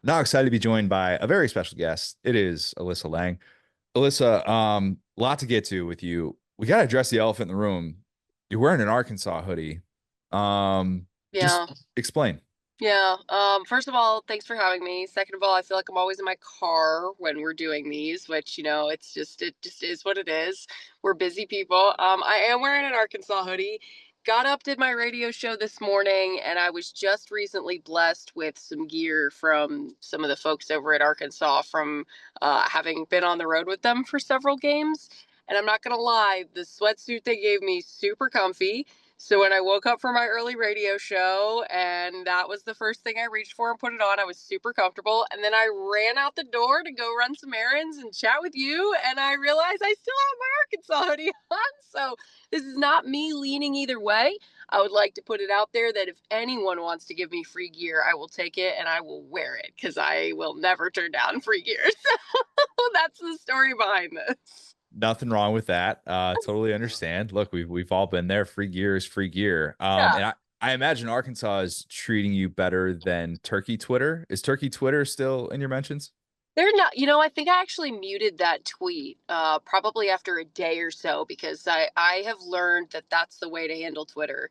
Now excited to be joined by a very special guest. It is Alyssa Lang. Alyssa, lot to get to with you. We got to address the elephant in the room. You're wearing an Arkansas hoodie. Just Yeah. explain. Yeah. First of all, thanks for having me. Second of all, I feel like I'm always in my car when we're doing these, which, it just is what it is. We're busy people. I am wearing an Arkansas hoodie. Got up, did my radio show this morning, and I was just recently blessed with some gear from some of the folks over at Arkansas from having been on the road with them for several games. And I'm not gonna lie, the sweatsuit they gave me super comfy. So when I woke up for my early radio show and that was the first thing I reached for and put it on, I was super comfortable. And then I ran out the door to go run some errands and chat with you. And I realized I still have my Arkansas hoodie on. So this is not me leaning either way. I would like to put it out there that if anyone wants to give me free gear, I will take it and I will wear it because I will never turn down free gear. So that's the story behind this. Nothing wrong with that. Totally understand. Look, we've all been there. Free gear is free gear. Yeah. And I imagine Arkansas is treating you better than Turkey Twitter. Is Turkey Twitter still in your mentions? They're not, I think I actually muted that tweet probably after a day or so because I have learned that that's the way to handle Twitter.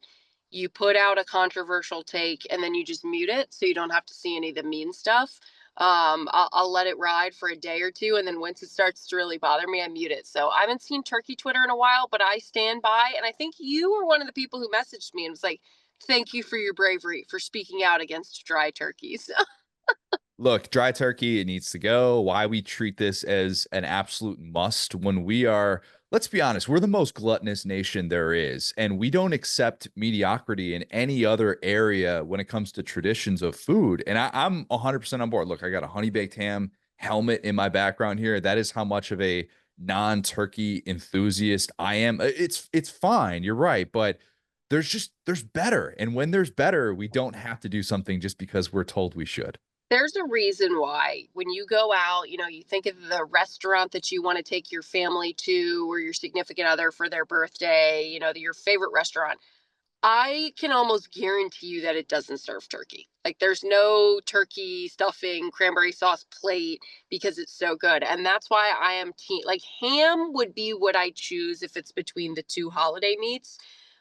You put out a controversial take and then you just mute it so you don't have to see any of the mean stuff. I'll let it ride for a day or two. And then once it starts to really bother me, I mute it. So I haven't seen Turkey Twitter in a while, but I stand by. And I think you were one of the people who messaged me and was like, thank you for your bravery for speaking out against dry turkeys. Look, dry turkey, it needs to go. Why we treat this as an absolute must when we are, let's be honest, we're the most gluttonous nation there is. And we don't accept mediocrity in any other area when it comes to traditions of food. And I'm 100% on board. Look, I got a honey baked ham helmet in my background here. That is how much of a non-turkey enthusiast I am. It's fine. You're right. But there's better. And when there's better, we don't have to do something just because we're told we should. There's a reason why when you go out, you think of the restaurant that you want to take your family to or your significant other for their birthday, your favorite restaurant. I can almost guarantee you that it doesn't serve turkey. Like there's no turkey stuffing, cranberry sauce plate because it's so good. And that's why I am like ham would be what I choose if it's between the two holiday meats.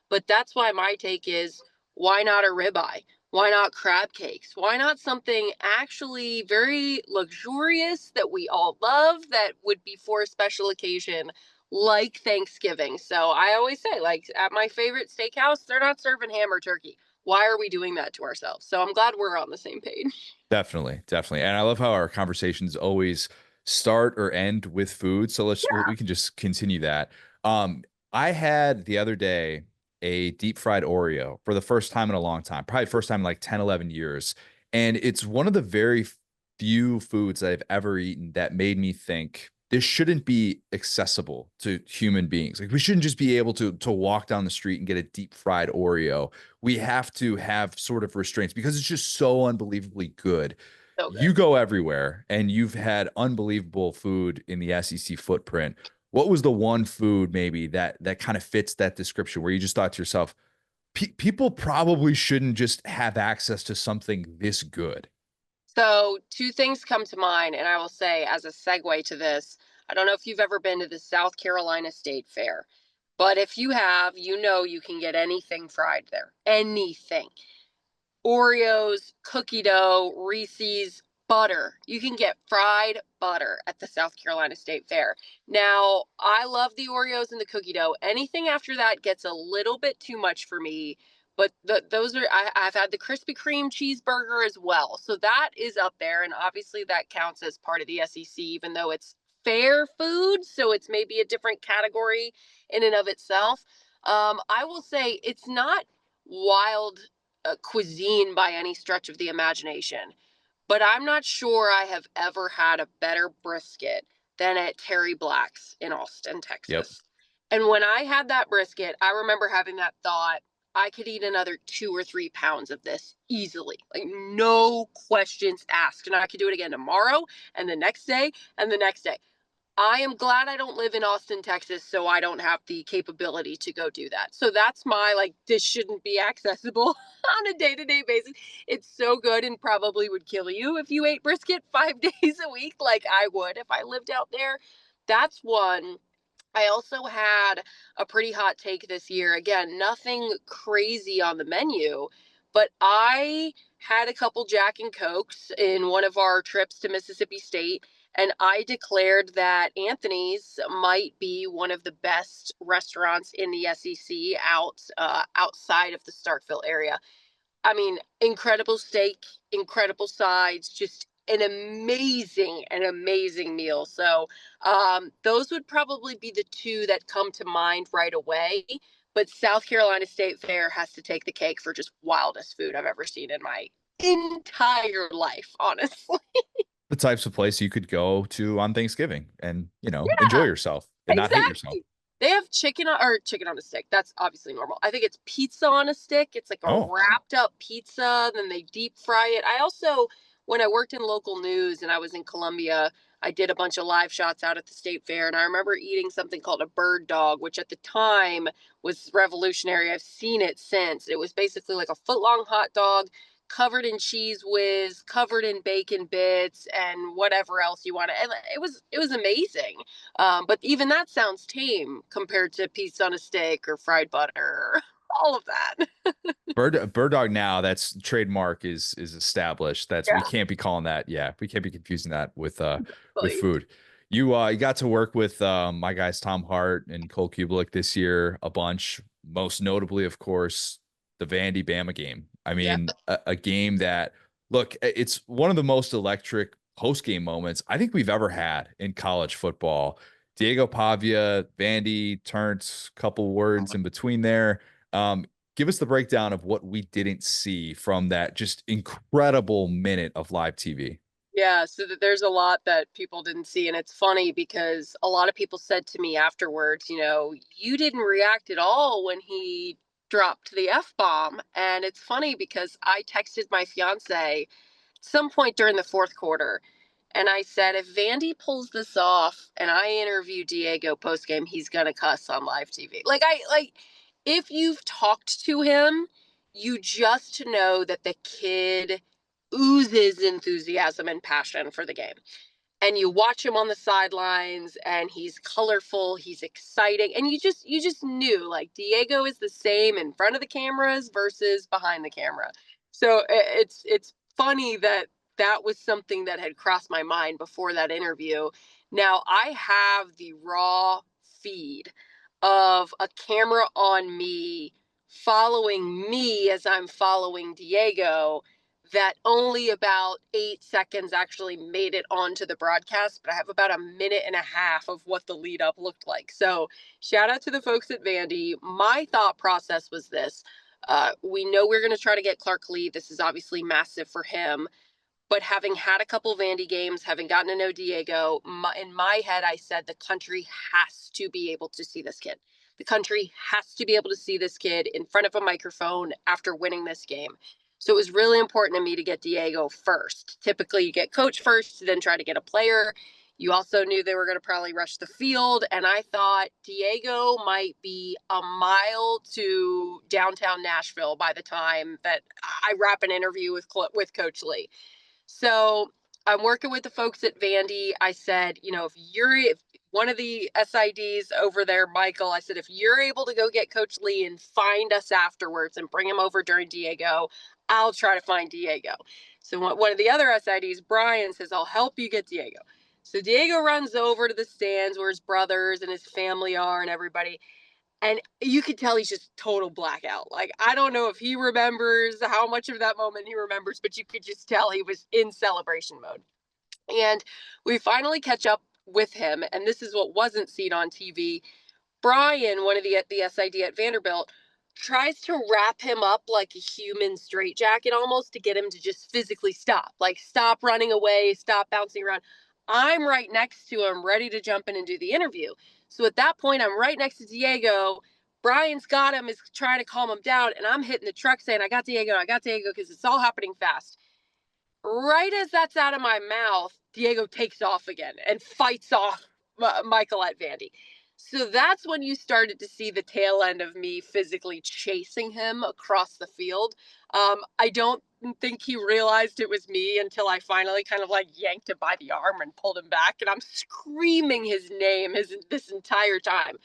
But that's why my take is why not a ribeye? Why not crab cakes? Why not something actually very luxurious that we all love that would be for a special occasion like Thanksgiving? So I always say, like at my favorite steakhouse, they're not serving ham or turkey. Why are we doing that to ourselves? So I'm glad we're on the same page. Definitely, definitely. And I love how our conversations always start or end with food. So we can just continue that. Um, I had the other day a deep fried Oreo for the first time in a long time, probably first time in like 10, 11 years. And it's one of the very few foods that I've ever eaten that made me think this shouldn't be accessible to human beings. Like we shouldn't just be able to walk down the street and get a deep fried Oreo. We have to have sort of restraints because it's just so unbelievably good. So You good. go everywhere and you've had unbelievable food in the SEC footprint. What was the one food maybe that kind of fits that description where you just thought to yourself, people probably shouldn't just have access to something this good? So two things come to mind, and I will say as a segue to this, I don't know if you've ever been to the South Carolina State Fair, but if you have, you can get anything fried there. Anything. Oreos, cookie dough, Reese's, butter. You can get fried butter at the South Carolina State Fair. Now, I love the Oreos and the cookie dough. Anything after that gets a little bit too much for me. But those are, I've had the Krispy Kreme cheeseburger as well. So that is up there. And obviously that counts as part of the SEC, even though it's fair food. So it's maybe a different category in and of itself. I will say it's not wild cuisine by any stretch of the imagination. But I'm not sure I have ever had a better brisket than at Terry Black's in Austin, Yep. Texas. And when I had that brisket, I remember having that thought, I could eat another 2 or 3 pounds of this easily, like no questions asked. And I could do it again tomorrow and the next day and the next day. I am glad I don't live in Austin, Texas, so I don't have the capability to go do that. So that's my like, this shouldn't be accessible on a day-to-day basis. It's so good and probably would kill you if you ate brisket 5 days a week, like I would if I lived out there. That's one. I also had a pretty hot take this year. Again, nothing crazy on the menu, but I had a couple Jack and Cokes in one of our trips to Mississippi State, and I declared that Anthony's might be one of the best restaurants in the SEC outside of the Starkville area. I mean, incredible steak, incredible sides, just an amazing meal. So those would probably be the two that come to mind right away. But South Carolina State Fair has to take the cake for just wildest food I've ever seen in my entire life, honestly. The types of place you could go to on Thanksgiving and, enjoy Yeah, yourself and not hate yourself. exactly. They have chicken on a stick. That's obviously normal. I think it's pizza on a stick. It's like a Oh, wrapped up pizza, then they deep fry it. I also, when I worked in local news and I was in Columbia, I did a bunch of live shots out at the state fair, and I remember eating something called a bird dog, which at the time was revolutionary. I've seen it since. It was basically like a foot long hot dog covered in cheese whiz, covered in bacon bits, and whatever else you want to. And it was amazing. But even that sounds tame compared to pizza on a stick or fried butter, all of that. bird dog now, that's trademark is established. That's we Yeah, can't be calling that. Yeah, we can't be confusing that with please. food. You got to work with my guys Tom Hart and Cole Kubelik this year a bunch, most notably, of course, the Vandy Bama game. I Yeah. mean, a game that look, it's one of the most electric post game moments I think we've ever had in college football. Diego Pavia, Vandy, Turns, couple words in between there. Um, Give us the breakdown of what we didn't see from that just incredible minute of live TV. Yeah, so there's a lot that people didn't see. And it's funny because a lot of people said to me afterwards, you didn't react at all when he dropped the F bomb. And it's funny because I texted my fiance some point during the fourth quarter. And I said, if Vandy pulls this off and I interview Diego post game, he's gonna cuss on live TV. Like if you've talked to him, you just know that the kid oozes enthusiasm and passion for the game. And you watch him on the sidelines and he's colorful, he's exciting. And you just knew like Diego is the same in front of the cameras versus behind the camera. So it's funny that that was something that had crossed my mind before that interview. Now I have the raw feed of a camera on me following me as I'm following Diego that only about 8 seconds actually made it onto the broadcast, but I have about a minute and a half of what the lead up looked like. So, shout out to the folks at Vandy. My thought process was this. We know we're going to try to get Clark Lee. This is obviously massive for him. But having had a couple Vandy games, having gotten to know Diego, in my head, I said the country has to be able to see this kid. The country has to be able to see this kid in front of a microphone after winning this game. So it was really important to me to get Diego first. Typically, you get coach first, then try to get a player. You also knew they were going to probably rush the field. And I thought Diego might be a mile to downtown Nashville by the time that I wrap an interview with Coach Lee. So I'm working with the folks at Vandy. I said, if one of the SIDs over there, Michael, I said, if you're able to go get Coach Lee and find us afterwards and bring him over during Diego, I'll try to find Diego. So one of the other SIDs, Brian, says, I'll help you get Diego. So Diego runs over to the stands where his brothers and his family are and everybody. And you could tell he's just total blackout. Like, I don't know if he remembers how much of that moment he remembers, but you could just tell he was in celebration mode. And we finally catch up with him. And this is what wasn't seen on TV. Brian, one of the SID at Vanderbilt, tries to wrap him up like a human straitjacket almost to get him to just physically stop. Like, stop running away, stop bouncing around. I'm right next to him, ready to jump in and do the interview. So at that point, I'm right next to Diego. Brian's got him, is trying to calm him down, and I'm hitting the truck saying, I got Diego, because it's all happening fast. Right as that's out of my mouth, Diego takes off again and fights off Michael at Vandy. So that's when you started to see the tail end of me physically chasing him across the field. I don't think he realized it was me until I finally kind of like yanked him by the arm and pulled him back. And I'm screaming his name this entire time.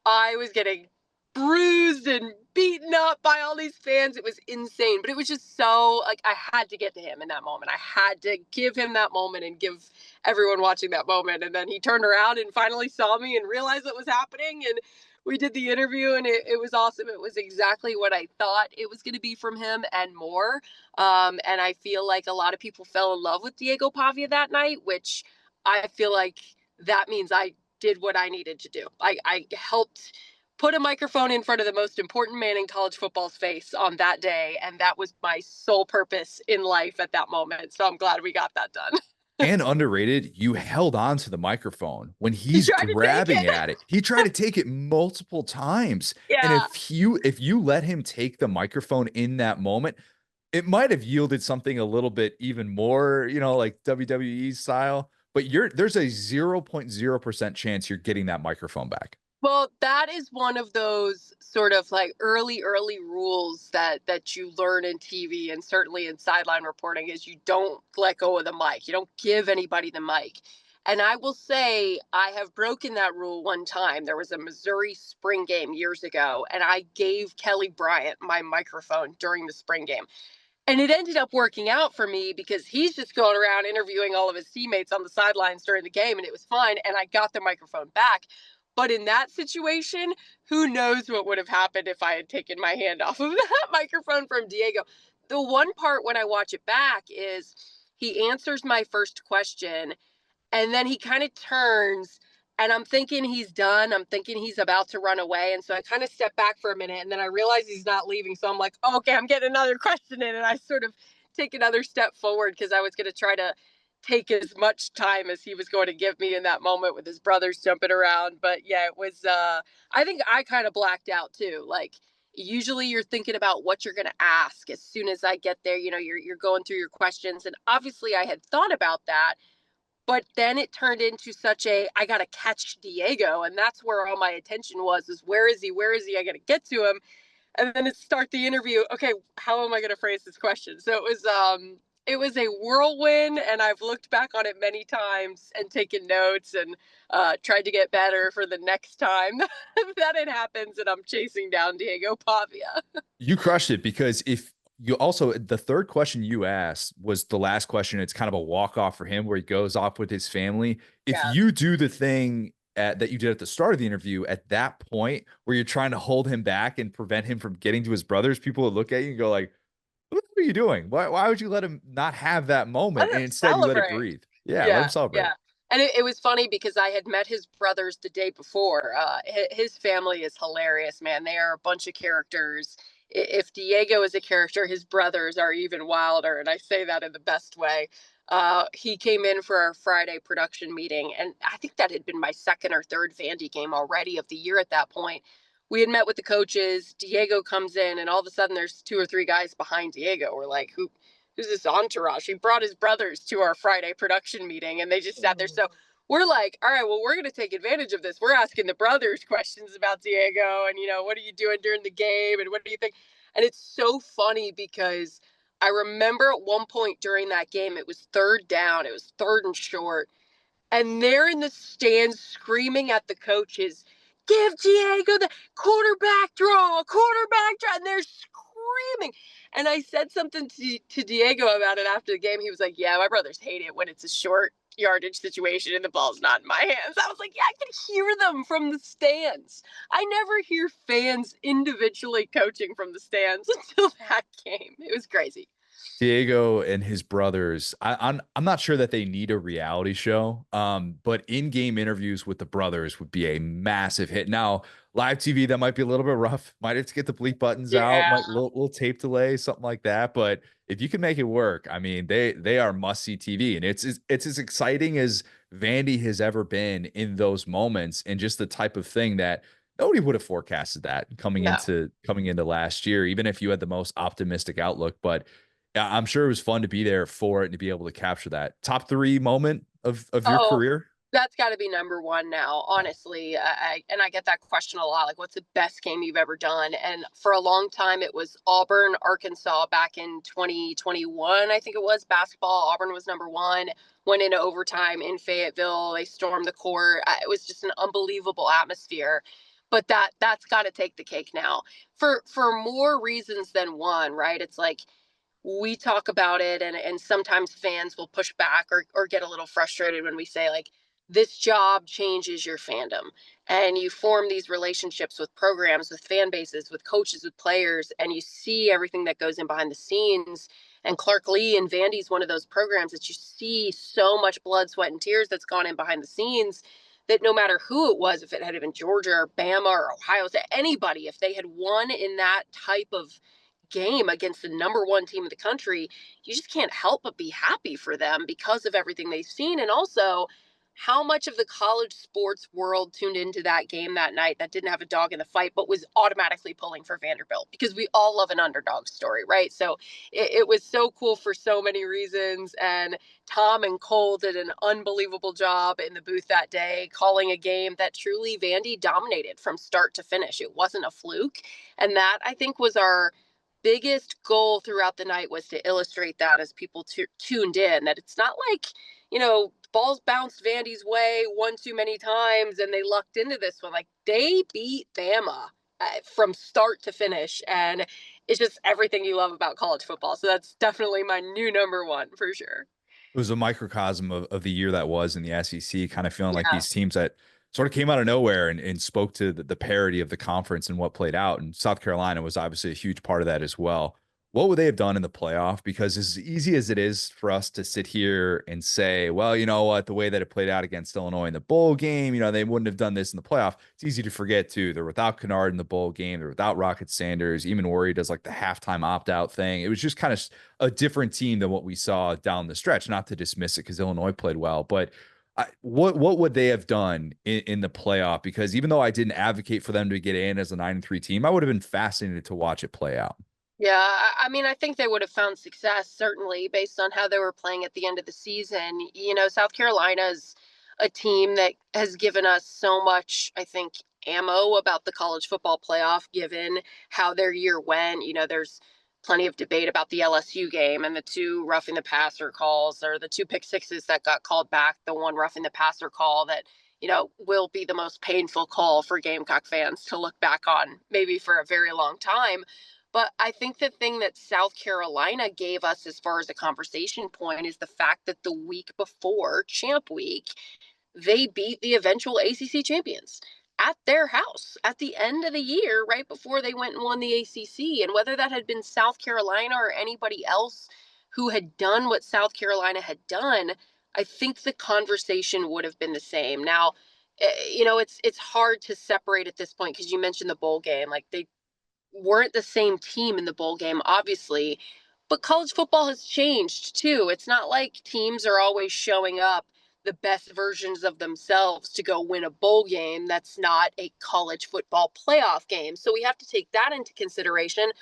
I was getting bruised and beaten up by all these fans. It was insane, but it was just so like I had to get to him in that moment. I had to give him that moment and give everyone watching that moment. And then he turned around and finally saw me and realized what was happening. And we did the interview and it was awesome. It was exactly what I thought it was going to be from him and more. And I feel like a lot of people fell in love with Diego Pavia that night, which I feel like that means I did what I needed to do. I helped put a microphone in front of the most important man in college football's face on that day. And that was my sole purpose in life at that moment. So I'm glad we got that done. And underrated, you held on to the microphone when He he's tried to take grabbing it. at it. He tried to take it multiple times. And Yeah. if you let him take the microphone in that moment, it might have yielded something a little bit even more, like WWE style, but there's a 0.0% chance you're getting that microphone back. Well, that is one of those sort of like early rules that you learn in TV and certainly in sideline reporting is you don't let go of the mic. You don't give anybody the mic. And I will say I have broken that rule one time. There was a Missouri spring game years ago, and I gave Kelly Bryant my microphone during the spring game. And it ended up working out for me because he's just going around interviewing all of his teammates on the sidelines during the game, and it was fine. And I got the microphone back. But in that situation, who knows what would have happened if I had taken my hand off of that microphone from Diego. The one part when I watch it back is he answers my first question and then he kind of turns and I'm thinking he's done. I'm thinking he's about to run away. And so I kind of step back for a minute and then I realize he's not leaving. So I'm like, oh, okay, I'm getting another question in. And I sort of take another step forward because I was going to try to take as much time as he was going to give me in that moment with his brothers jumping around. But yeah, it was, I think I kind of blacked out too. Like, usually you're thinking about what you're going to ask as soon as I get there. You're going through your questions. And obviously I had thought about that, but then it turned into such a I gotta catch Diego, and that's where all my attention was is where is he? Where is he? I gotta get to him. And then it start the interview. Okay, how am I gonna phrase this question? So it was a whirlwind and I've looked back on it many times and taken notes and tried to get better for the next time that it happens and I'm chasing down Diego Pavia. You crushed it because if you also, the third question you asked was the last question. It's kind of a walk off for him where he goes off with his family. If Yeah. you do the thing that you did at the start of the interview at that point where you're trying to hold him back and prevent him from getting to his brothers, people would look at you and go like, what are you doing? Why would you let him not have that moment? Let And him instead you let it celebrate. breathe. Yeah, let him Yeah, celebrate. yeah. And it was funny because I had met his brothers the day before. His family is hilarious, man. They are a bunch of characters. If Diego is a character, his brothers are even wilder. And I say that in the best way. He came in for our Friday production meeting, and I think that had been my second or third Vandy game already of the year at that point. We had met with the coaches. Diego comes in, and all of a sudden, there's two or three guys behind Diego. We're like, who's this entourage? He brought his brothers to our Friday production meeting and they just sat there. So we're like, all right, well, we're going to take advantage of this. We're asking the brothers questions about Diego and, what are you doing during the game? And what do you think? And it's so funny because I remember at one point during that game, it was third down, it was third and short. And they're in the stands screaming at the coaches, give Diego the quarterback draw. And they're screaming. And I said something to Diego about it after the game. He was like, yeah, my brothers hate it when it's a short yardage situation and the ball's not in my hands. I was like, yeah, I can hear them from the stands. I never hear fans individually coaching from the stands until that game. It was crazy. Diego and his brothers, I'm not sure that they need a reality show, but in-game interviews with the brothers would be a massive hit. Now, live TV, that might be a little bit rough. Might have to get the bleep buttons out, Yeah. might little tape delay, something like that. But if you can make it work, I mean, they are must-see TV, and it's as exciting as Vandy has ever been in those moments, and just the type of thing that nobody would have forecasted that No. coming into last year, even if you had the most optimistic outlook. But yeah, I'm sure it was fun to be there for it and to be able to capture that top 3 moment of your Oh, career. That's got to be number one now, Yeah. honestly. I get that question a lot, like, what's the best game you've ever done? And for a long time, it was Auburn, Arkansas back in 2021. I think it was basketball. Auburn was number one. Went into overtime in Fayetteville. They stormed the court. It was just an unbelievable atmosphere. But that's got to take the cake now for more reasons than one, right? It's like we talk about it, and sometimes fans will push back or get a little frustrated when we say, like, this job changes your fandom, and you form these relationships with programs, with fan bases, with coaches, with players, and you see everything that goes in behind the scenes. And Clark Lee and Vandy's one of those programs that you see so much blood, sweat, and tears that's gone in behind the scenes, that no matter who it was, if it had been Georgia or Bama or Ohio State, anybody, if they had won in that type of game against the number one team in the country, you just can't help but be happy for them because of everything they've seen. And also how much of the college sports world tuned into that game that night that didn't have a dog in the fight, but was automatically pulling for Vanderbilt, because we all love an underdog story, right? So it was so cool for so many reasons. And Tom and Cole did an unbelievable job in the booth that day, calling a game that truly Vandy dominated from start to finish. It wasn't a fluke. And that, I think, was our biggest goal throughout the night, was to illustrate that as people tuned in, that it's not like, balls bounced Vandy's way one too many times and they lucked into this one. Like, they beat Bama from start to finish. And it's just everything you love about college football. So that's definitely my new number one for sure. It was a microcosm of the year that was in the SEC, kind of feeling like Yeah. these teams that sort of came out of nowhere and spoke to the parity of the conference and what played out. And South Carolina was obviously a huge part of that as well. What would they have done in the playoff? Because as easy as it is for us to sit here and say, well, you know what, the way that it played out against Illinois in the bowl game, they wouldn't have done this in the playoff. It's easy to forget too. They're without Kennard in the bowl game. They're without Rocket Sanders. Even Worry does like the halftime opt-out thing. It was just kind of a different team than what we saw down the stretch. Not to dismiss it because Illinois played well, but what would they have done in the playoff? Because even though I didn't advocate for them to get in as a 9-3 team, I would have been fascinated to watch it play out. Yeah, I mean, I think they would have found success, certainly, based on how they were playing at the end of the season. South Carolina's a team that has given us so much, I think, ammo about the college football playoff, given how their year went. There's plenty of debate about the LSU game and the two roughing the passer calls, or the two pick sixes that got called back, the one roughing the passer call that, will be the most painful call for Gamecock fans to look back on, maybe for a very long time. But I think the thing that South Carolina gave us as far as a conversation point is the fact that the week before Champ Week, they beat the eventual ACC champions at their house at the end of the year, right before they went and won the ACC. And whether that had been South Carolina or anybody else who had done what South Carolina had done, I think the conversation would have been the same. Now, it's hard to separate at this point, because you mentioned the bowl game. Like, they weren't the same team in the bowl game, obviously, but college football has changed too. It's not like teams are always showing up the best versions of themselves to go win a bowl game that's not a college football playoff game. So we have to take that into consideration.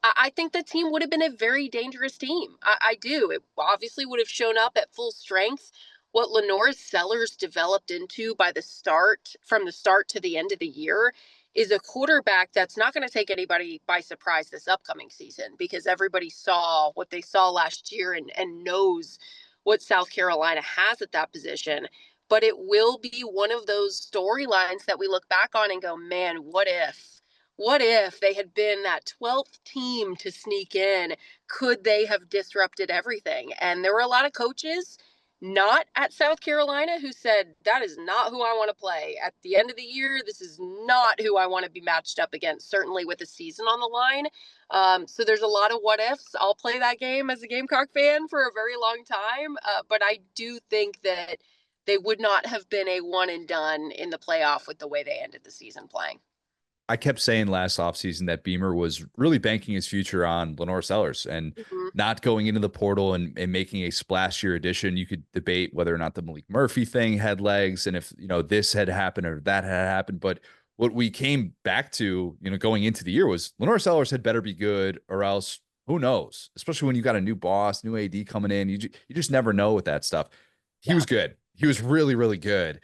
I think the team would have been a very dangerous team. I do. It obviously would have shown up at full strength. What Lenore Sellers developed into from the start to the end of the year, is a quarterback that's not going to take anybody by surprise this upcoming season, because everybody saw what they saw last year, and knows what South Carolina has at that position. But it will be one of those storylines that we look back on and go, man, what if? What if they had been that 12th team to sneak in? Could they have disrupted everything? And there were a lot of coaches not at South Carolina who said, that is not who I want to play. At the end of the year, this is not who I want to be matched up against, certainly with the season on the line. So there's a lot of what ifs. I'll play that game as a Gamecock fan for a very long time. But I do think that they would not have been a one and done in the playoff with the way they ended the season playing. I kept saying last offseason that Beamer was really banking his future on Lenore Sellers and Mm-hmm. not going into the portal and making a splashier addition. You could debate whether or not the Malik Murphy thing had legs and if, this had happened or that had happened. But what we came back to, going into the year was Lenore Sellers had better be good, or else who knows, especially when you got a new boss, new AD coming in. You just never know with that stuff. He Yeah. was good. He was really, really good.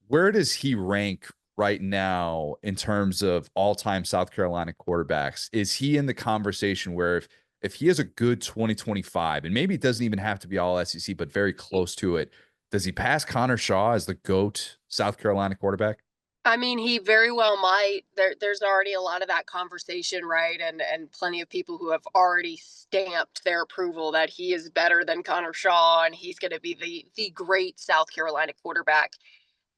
Where does he rank right now in terms of all-time South Carolina quarterbacks? Is he in the conversation where if he has a good 2025, and maybe it doesn't even have to be all SEC, but very close to it, does he pass Connor Shaw as the GOAT South Carolina quarterback? I mean, he very well might. There's already a lot of that conversation, right? And plenty of people who have already stamped their approval that he is better than Connor Shaw and he's going to be the great South Carolina quarterback.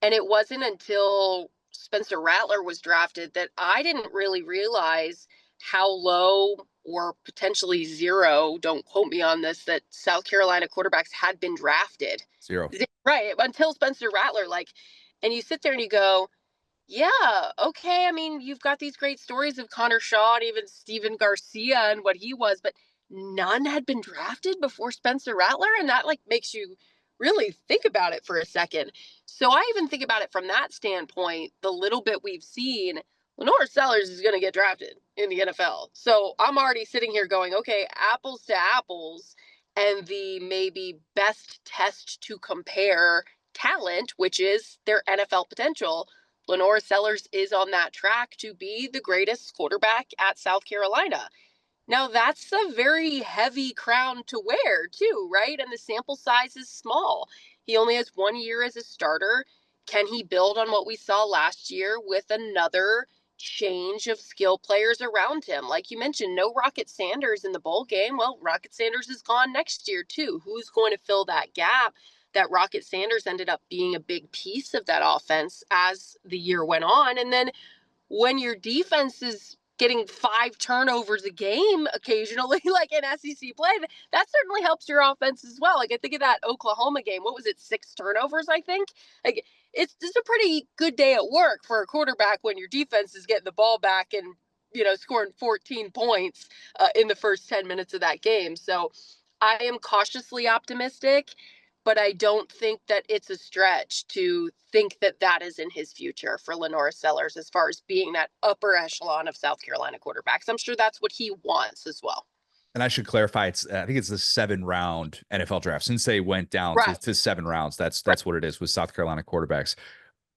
And it wasn't until Spencer Rattler was drafted that I didn't really realize how low or potentially zero, don't quote me on this, that South Carolina quarterbacks had been drafted. Zero. Right. Until Spencer Rattler, and you sit there and you go, yeah, okay. I mean, you've got these great stories of Connor Shaw and even Steven Garcia and what he was, but none had been drafted before Spencer Rattler. And that makes you really think about it for a second. So I even think about it from that standpoint. The little bit we've seen, Lenore Sellers is going to get drafted in the NFL. So I'm already sitting here going, okay, apples to apples, and the maybe best test to compare talent, which is their NFL potential. Lenore Sellers is on that track to be the greatest quarterback at South Carolina. Now, that's a very heavy crown to wear, too, right? And the sample size is small. He only has 1 year as a starter. Can he build on what we saw last year with another change of skill players around him? Like you mentioned, no Rocket Sanders in the bowl game. Well, Rocket Sanders is gone next year, too. Who's going to fill that gap? That Rocket Sanders ended up being a big piece of that offense as the year went on. And then when your defense is getting 5 turnovers a game occasionally, like in SEC play, that certainly helps your offense as well. Like I think of that Oklahoma game. What was it? 6 turnovers, I think. Like it's just a pretty good day at work for a quarterback when your defense is getting the ball back and scoring 14 points in the first 10 minutes of that game. So I am cautiously optimistic, but I don't think that it's a stretch to think that that is in his future for Lenore Sellers as far as being that upper echelon of South Carolina quarterbacks. I'm sure that's what he wants as well. And I should clarify, I think it's the 7-round NFL draft. Since they went down Right. to 7 rounds, that's what it is with South Carolina quarterbacks.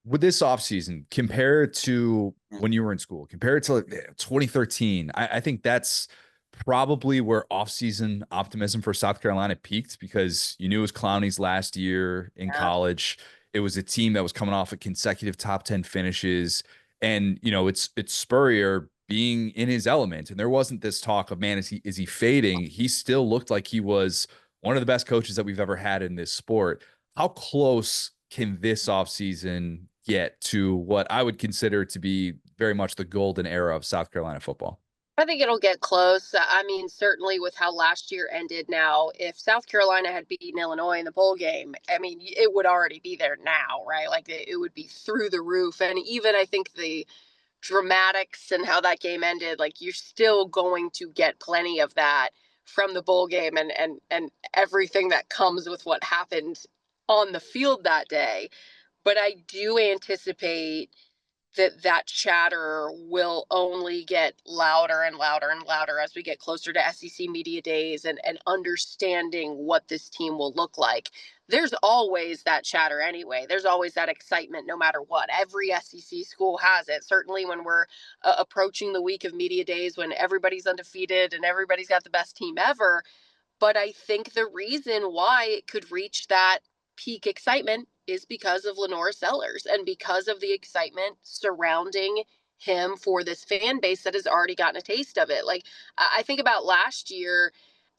With this offseason, compare it to when you were in school, compare it to 2013, I think that's probably where offseason optimism for South Carolina peaked, because you knew it was Clowney's last year in Yeah. college. It was a team that was coming off of consecutive top 10 finishes. And, it's Spurrier being in his element. And there wasn't this talk of, man, is he fading? He still looked like he was one of the best coaches that we've ever had in this sport. How close can this offseason get to what I would consider to be very much the golden era of South Carolina football? I think it'll get close. I mean, certainly with how last year ended now, if South Carolina had beaten Illinois in the bowl game, I mean, it would already be there now, right? Like it would be through the roof. And even I think the dramatics and how that game ended, like you're still going to get plenty of that from the bowl game and everything that comes with what happened on the field that day. But I do anticipate that chatter will only get louder and louder and louder as we get closer to SEC media days and understanding what this team will look like. There's always that chatter anyway. There's always that excitement no matter what. Every SEC school has it. Certainly when we're approaching the week of media days, when everybody's undefeated and everybody's got the best team ever. But I think the reason why it could reach that peak excitement is because of Lenore Sellers and because of the excitement surrounding him for this fan base that has already gotten a taste of it. Like I think about last year,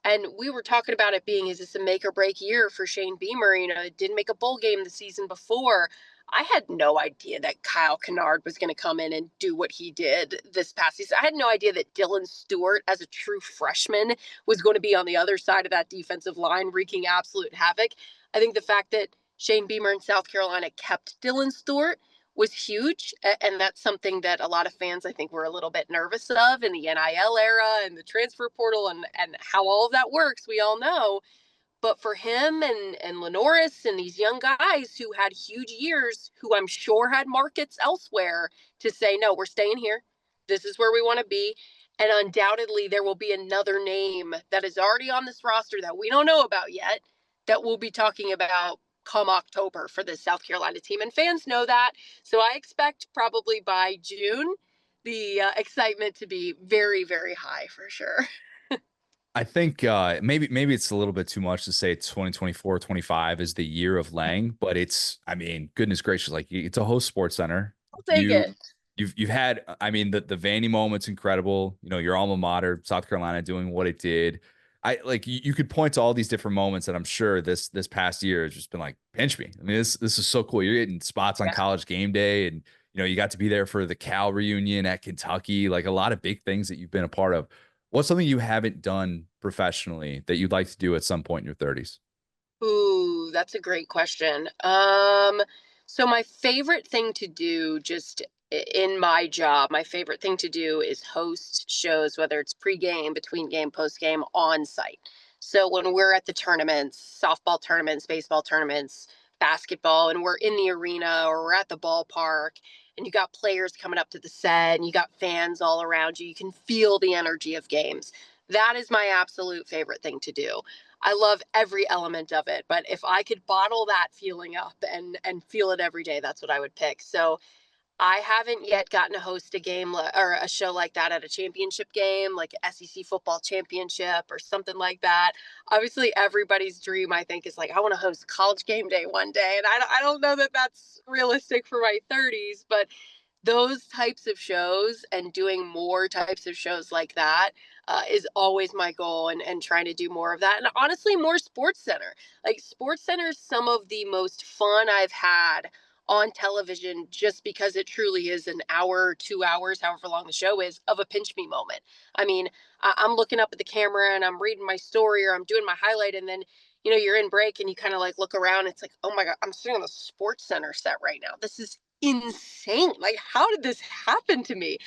and we were talking about it being, is this a make or break year for Shane Beamer? It didn't make a bowl game the season before. I had no idea that Kyle Kennard was going to come in and do what he did this past season. I had no idea that Dylan Stewart, as a true freshman, was going to be on the other side of that defensive line, wreaking absolute havoc. I think the fact that Shane Beamer in South Carolina kept Dylan Stewart was huge. And that's something that a lot of fans, I think, were a little bit nervous of in the NIL era and the transfer portal and how all of that works. We all know. But for him and Lenoris and these young guys who had huge years, who I'm sure had markets elsewhere, to say, no, we're staying here. This is where we want to be. And undoubtedly, there will be another name that is already on this roster that we don't know about yet that we'll be talking about come October for the South Carolina team. And fans know that. So I expect probably by June, the excitement to be very, very high for sure. I think maybe it's a little bit too much to say 2024, 25 is the year of Lang, but it's, I mean, goodness gracious, like it's a host sports center. I'll take You it. you've had, I mean, the Vandy moment's incredible. You know, your alma mater, South Carolina, doing what it did. I like you could point to all these different moments that I'm sure this past year has just been like pinch me. I mean, this is so cool. You're getting spots on Yeah. College Game Day, and you know you got to be there for the Cal reunion at Kentucky. Like a lot of big things that you've been a part of. What's something you haven't done professionally that you'd like to do at some point in your 30s? Ooh, that's a great question. So my favorite thing to do just in my job, my favorite thing to do is host shows, whether it's pregame, between game, post game, on site. So when we're at the tournaments, softball tournaments, baseball tournaments, basketball, and we're in the arena or we're at the ballpark, and you got players coming up to the set and you got fans all around you, you can feel the energy of games. That is my absolute favorite thing to do. I love every element of it, but if I could bottle that feeling up and feel it every day, that's what I would pick. So I haven't yet gotten to host a game or a show like that at a championship game, like SEC football championship or something like that. Obviously, everybody's dream, I think, is like, I want to host college game day one day. And I don't know that that's realistic for my 30s, but those types of shows and doing more types of shows like that is always my goal, and trying to do more of that. And honestly, more Sports Center. Like Sports Center is some of the most fun I've had on television, just because it truly is an hour, 2 hours, however long the show is, of a pinch me moment. I mean, I'm looking up at the camera and I'm reading my story or I'm doing my highlight, and then you're in break and you kind of like look around. It's like, oh my God, I'm sitting on the Sports Center set right now. This is insane. Like, how did this happen to me?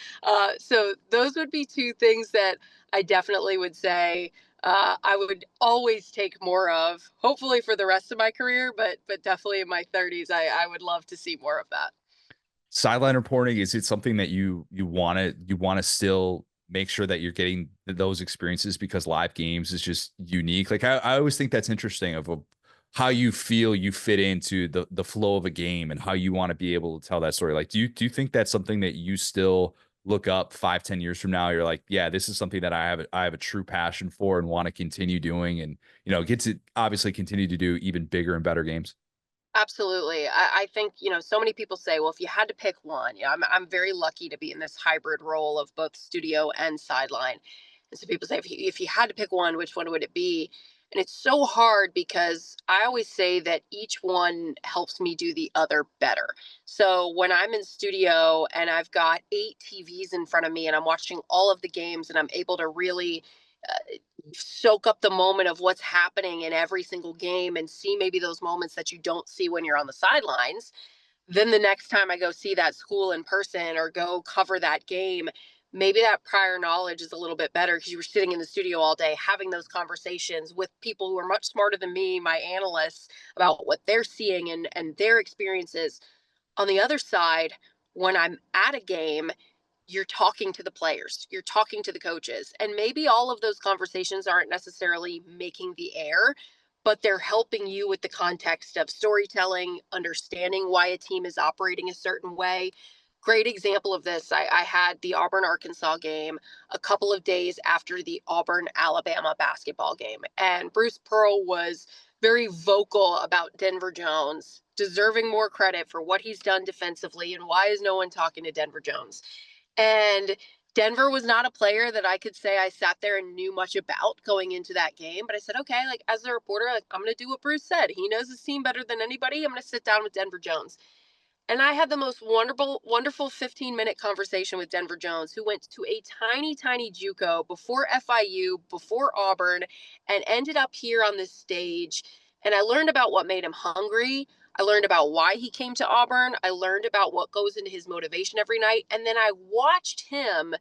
So those would be two things that I definitely would say I would always take more of. Hopefully for the rest of my career, but definitely in my 30s, I would love to see more of that. Sideline reporting, is it something that you want to still make sure that you're getting those experiences because live games is just unique? Like I always think that's interesting how you feel you fit into the flow of a game and how you want to be able to tell that story. Like, do you think that's something that you still look up 5, 10 years from now? You're like, yeah, this is something that I have a true passion for and want to continue doing, and get to obviously continue to do even bigger and better games. Absolutely. I think, so many people say, well, if you had to pick one, I'm very lucky to be in this hybrid role of both studio and sideline. And so people say, if you had to pick one, which one would it be? And it's so hard because I always say that each one helps me do the other better. So when I'm in studio and I've got 8 TVs in front of me and I'm watching all of the games and I'm able to really soak up the moment of what's happening in every single game and see maybe those moments that you don't see when you're on the sidelines, then the next time I go see that school in person or go cover that game, maybe that prior knowledge is a little bit better because you were sitting in the studio all day having those conversations with people who are much smarter than me, my analysts, about what they're seeing and their experiences. On the other side, when I'm at a game, you're talking to the players, you're talking to the coaches, and maybe all of those conversations aren't necessarily making the air, but they're helping you with the context of storytelling, understanding why a team is operating a certain way. Great example of this, I had the Auburn Arkansas game a couple of days after the Auburn Alabama basketball game, and Bruce Pearl was very vocal about Denver Jones deserving more credit for what he's done defensively, and why is no one talking to Denver Jones. And Denver was not a player that I could say I sat there and knew much about going into that game. But I said, okay, like as a reporter, like I'm going to do what Bruce said. He knows his team better than anybody. I'm going to sit down with Denver Jones. And I had the most wonderful 15-minute conversation with Denver Jones, who went to a tiny, tiny JUCO before FIU, before Auburn, and ended up here on this stage. And I learned about what made him hungry. I learned about why he came to Auburn. I learned about what goes into his motivation every night. And then I watched him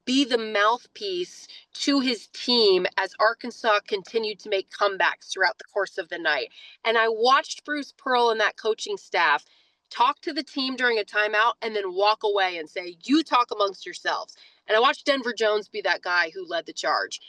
be the mouthpiece to his team as Arkansas continued to make comebacks throughout the course of the night. And I watched Bruce Pearl and that coaching staff talk to the team during a timeout and then walk away and say, you talk amongst yourselves. And I watched Denver Jones be that guy who led the charge.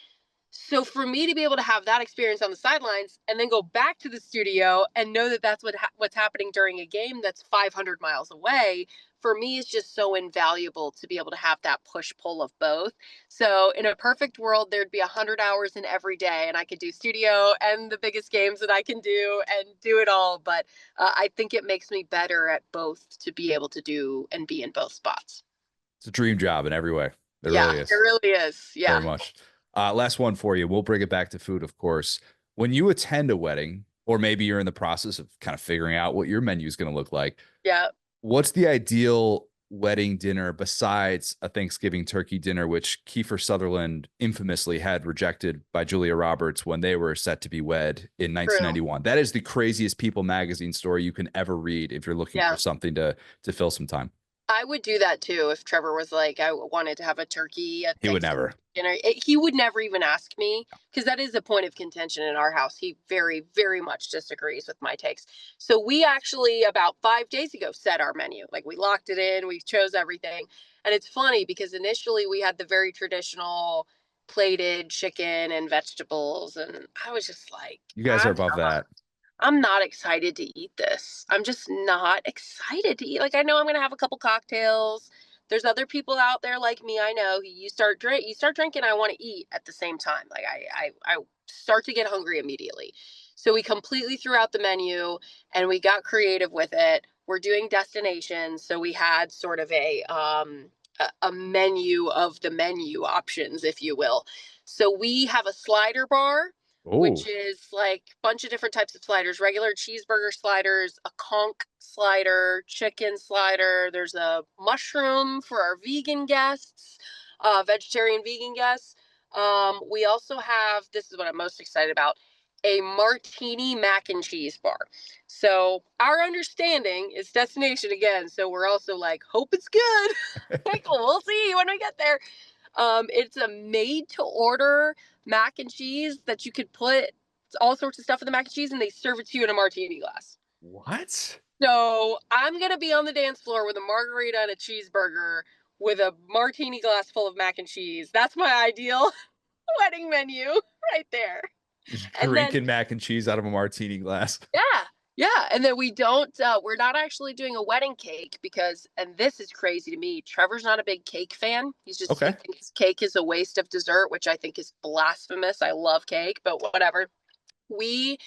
So for me to be able to have that experience on the sidelines and then go back to the studio and know that that's what's happening during a game that's 500 miles away, for me is just so invaluable to be able to have that push pull of both. So in a perfect world, there'd be 100 hours in every day, and I could do studio and the biggest games that I can do and do it all. But I think it makes me better at both to be able to do and be in both spots. It's a dream job in every way. It Yeah, really it is. really is. Very Yeah. much. Last one for you. We'll bring it back to food, of course. When you attend a wedding, or maybe you're in the process of kind of figuring out what your menu is going to look like, Yeah. what's the ideal wedding dinner besides a Thanksgiving turkey dinner, which Kiefer Sutherland infamously had rejected by Julia Roberts when they were set to be wed in True. 1991? That is the craziest People magazine story you can ever read if you're looking for Yeah. something to fill some time. I would do that too if Trevor was like, I wanted to have a turkey at He would Thanksgiving never. dinner. He would never even ask me, because that is a point of contention in our house. He very, very much disagrees with my takes. So we actually, about 5 days ago, set our menu. Like, we locked it in, we chose everything. And it's funny because initially we had the very traditional plated chicken and vegetables. And I was just like, You guys are above that. I'm not excited to eat this. I'm just not excited to eat. Like, I know I'm gonna have a couple cocktails. There's other people out there like me. I know you start drinking. I want to eat at the same time. Like, I start to get hungry immediately. So we completely threw out the menu and we got creative with it. We're doing destinations, so we had sort of a menu of the menu options, if you will. So we have a slider bar, which Oh, is like a bunch of different types of sliders, regular cheeseburger sliders, a conch slider, chicken slider. There's a mushroom for our vegan guests, vegetarian vegan guests. We also have, this is what I'm most excited about, a martini mac and cheese bar. So our understanding is destination again. So we're also like, hope it's good. Like, we'll see when we get there. It's a made to order mac and cheese that you could put all sorts of stuff in the mac and cheese, and they serve it to you in a martini glass. what? So I'm gonna be on the dance floor with a margarita and a cheeseburger with a martini glass full of mac and cheese. That's my ideal wedding menu right there. Just And then drinking mac and cheese out of a martini glass. yeah, yeah, and then we're not actually doing a wedding cake because, and this is crazy to me, Trevor's not a big cake fan. He Okay. thinks cake is a waste of dessert, which I think is blasphemous. I love cake, but whatever. We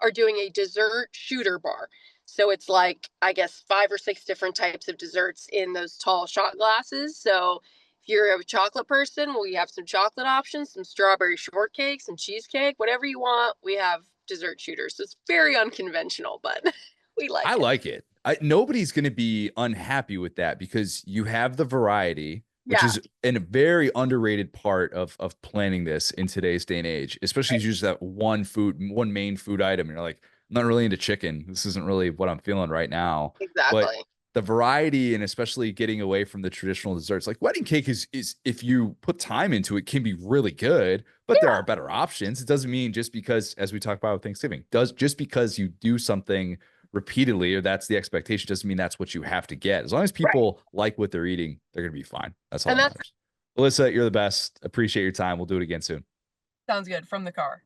are doing a dessert shooter bar. So it's like, I guess, 5 or 6 different types of desserts in those tall shot glasses. So if you're a chocolate person, we have some chocolate options, some strawberry shortcake, some cheesecake, whatever you want. We have dessert shooters. So it's very unconventional, but we I like it. like it. Nobody's going to be unhappy with that because you have the variety, which Yeah. is a very underrated part of planning this in today's day and age, especially Right. as you use that one main food item. And you're like, I'm not really into chicken. This isn't really what I'm feeling right now. But Exactly. the variety and especially getting away from the traditional desserts, like wedding cake is if you put time into it, can be really good, but there Yeah. are better options. It doesn't mean just because, as we talk about with Thanksgiving, does just because you do something repeatedly or that's the expectation doesn't mean that's what you have to get. As long as Right. people like what they're eating, they're going to be fine. That's all And that that's matters. Alyssa, you're the best. Appreciate your time. We'll do it again soon. sounds good from the car.